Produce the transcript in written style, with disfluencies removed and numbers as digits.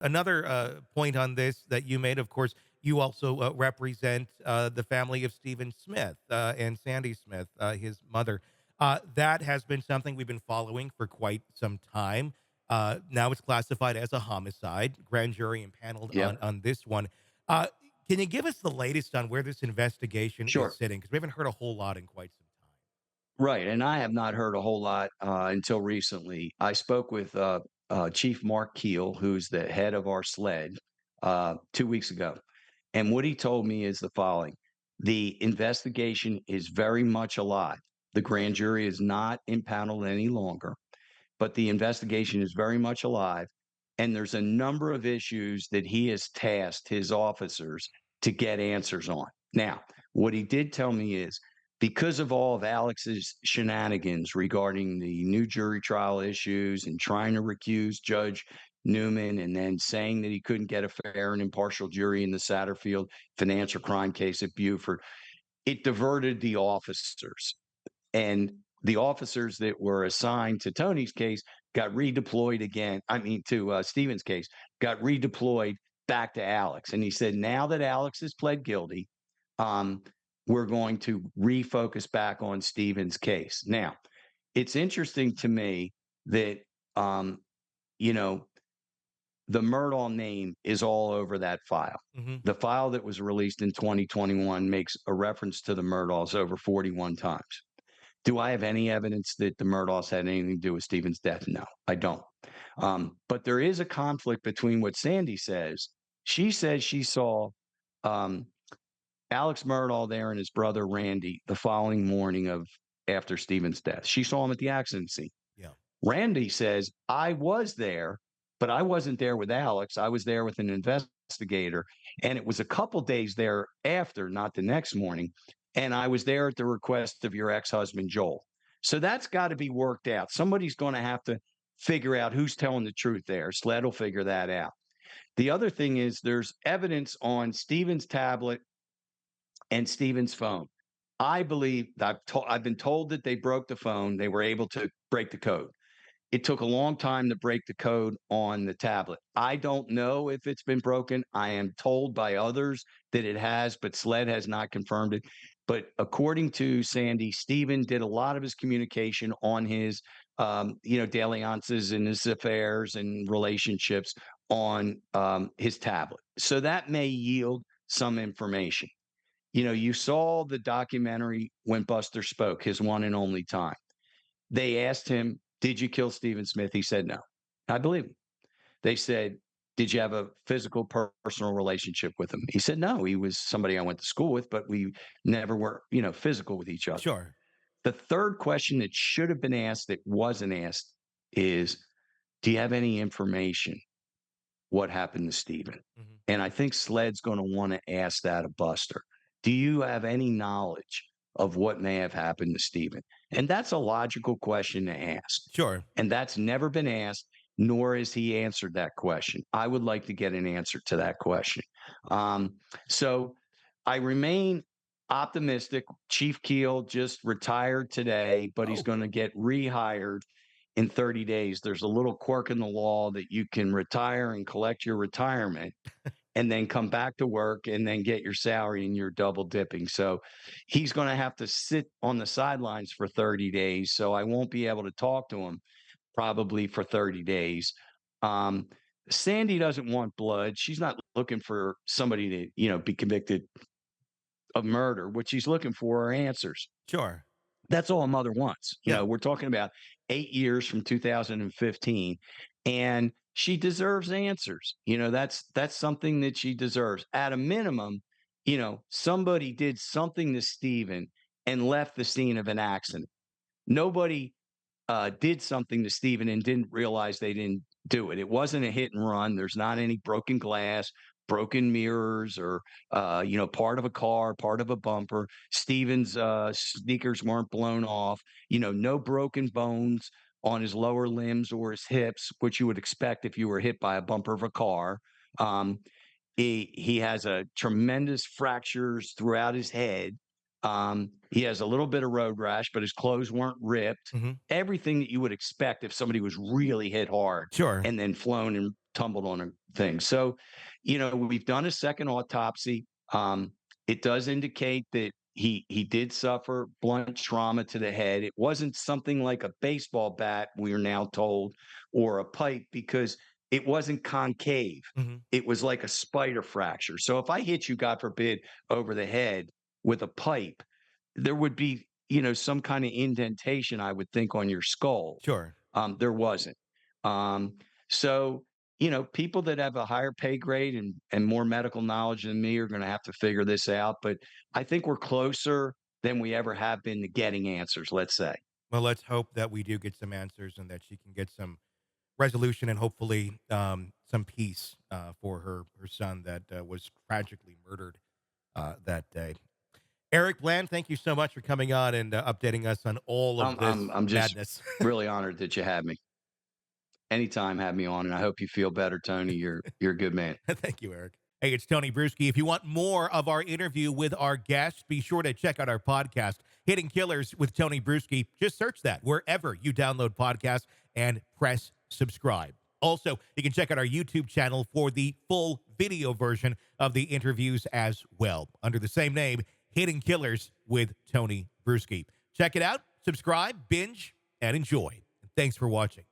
Another point on this that you made, of course, you also represent the family of Stephen Smith and Sandy Smith, his mother. That has been something we've been following for quite some time. Now it's classified as a homicide. Grand jury impaneled Yep. on this one. Uh, can you give us the latest on where this investigation is Sure. sitting? Because we haven't heard a whole lot in quite some time. Right, and I have not heard a whole lot until recently. I spoke with Chief Mark Keel, who's the head of our SLED, 2 weeks ago, and what he told me is the following: the investigation is very much alive. The grand jury is not impaneled any longer, but the investigation is very much alive, and there's a number of issues that he has tasked his officers to get answers on. Now, what he did tell me is because of all of Alex's shenanigans regarding the new jury trial issues and trying to recuse Judge Newman and then saying that he couldn't get a fair and impartial jury in the Satterfield financial crime case at Buford, it diverted the officers. And the officers that were assigned to Tony's case got redeployed again. I mean, to Stephen's case, got redeployed back to Alex. And he said, now that Alex has pled guilty, um, we're going to refocus back on Stephen's case. Now, it's interesting to me that, um, you know, the Murdaugh name is all over that file. Hmm. The file that was released in 2021 makes a reference to the Murdaughs over 41 times. Do I have any evidence that the Murdaughs had anything to do with Stephen's death? No, I don't. But there is a conflict between what Sandy says. She says she saw um, Alex Murdaugh there and his brother Randy the following morning of after Stephen's death. She saw him at the accident scene. Yeah. Randy says, I was there, but I wasn't there with Alex. I was there with an investigator. And it was a couple days thereafter, not the next morning. And I was there at the request of your ex husband, Joel. So that's got to be worked out. Somebody's going to have to figure out who's telling the truth there. SLED will figure that out. The other thing is there's evidence on Stephen's tablet and Stephen's phone. I believe I've been told that they broke the phone. They were able to break the code. It took a long time to break the code on the tablet. I don't know if it's been broken. I am told by others that it has, but SLED has not confirmed it. But according to Sandy, Stephen did a lot of his communication on his, dalliances and his affairs and relationships on his tablet. So that may yield some information. You saw the documentary when Buster spoke, his one and only time. They asked him, did you kill Stephen Smith? He said no. I believe him. They said, did you have a physical personal relationship with him? He said no. He was somebody I went to school with, but we never were, physical with each other. Sure. The third question that should have been asked that wasn't asked is, do you have any information what happened to Stephen? Hmm. And I think SLED's going to want to ask that of Buster. Do you have any knowledge of what may have happened to Stephen? And that's a logical question to ask. Sure. And that's never been asked, nor has he answered that question. I would like to get an answer to that question. So I remain optimistic. Chief Keel just retired today, but he's Oh, going to get rehired in 30 days. There's a little quirk in the law that you can retire and collect your retirement and then come back to work and then get your salary and you're double dipping. So he's going to have to sit on the sidelines for 30 days. So I won't be able to talk to him probably for 30 days. Um, Sandy doesn't want blood. She's not looking for somebody to, be convicted of murder. What she's looking for are answers. sure. That's all a mother wants. Yeah. We're talking about 8 years from 2015, and she deserves answers. That's something that she deserves. At a minimum, somebody did something to Stephen and left the scene of an accident. Nobody did something to Stephen and didn't realize they didn't do it. It wasn't a hit and run. There's not any broken glass, broken mirrors, or part of a car, part of a bumper. Stephen's sneakers weren't blown off. No broken bones on his lower limbs or his hips, which you would expect if you were hit by a bumper of a car. Um, he has a tremendous fractures throughout his head. He has a little bit of road rash, but his clothes weren't ripped. Mhm. Everything that you would expect if somebody was really hit hard Sure. and then flown and tumbled on a thing. So, we've done a second autopsy. It does indicate that he did suffer blunt trauma to the head. It wasn't something like a baseball bat, we are now told, or a pipe, because it wasn't concave. Mhm. It was like a spider fracture. So if I hit you, God forbid, over the head with a pipe, there would be, some kind of indentation, I would think, on your skull. Sure. There wasn't. Um, so, people that have a higher pay grade and more medical knowledge than me are going to have to figure this out. But I think we're closer than we ever have been to getting answers, let's say. Well, let's hope that we do get some answers and that she can get some resolution and hopefully some peace for her son that was tragically murdered that day. Eric Bland, thank you so much for coming on and updating us on all of I'm, this I'm, I'm just madness. really honored that you had me. Anytime, have me on, and I hope you feel better, Tony. You're a good man. Thank you, Eric. Hey, it's Tony Brueski. If you want more of our interview with our guests, be sure to check out our podcast, Hidden Killers with Tony Brueski. Just search that wherever you download podcasts and press subscribe. Also, you can check out our YouTube channel for the full video version of the interviews as well, under the same name, Hidden Killers with Tony Brueski. Check it out, subscribe, binge, and enjoy. Thanks for watching.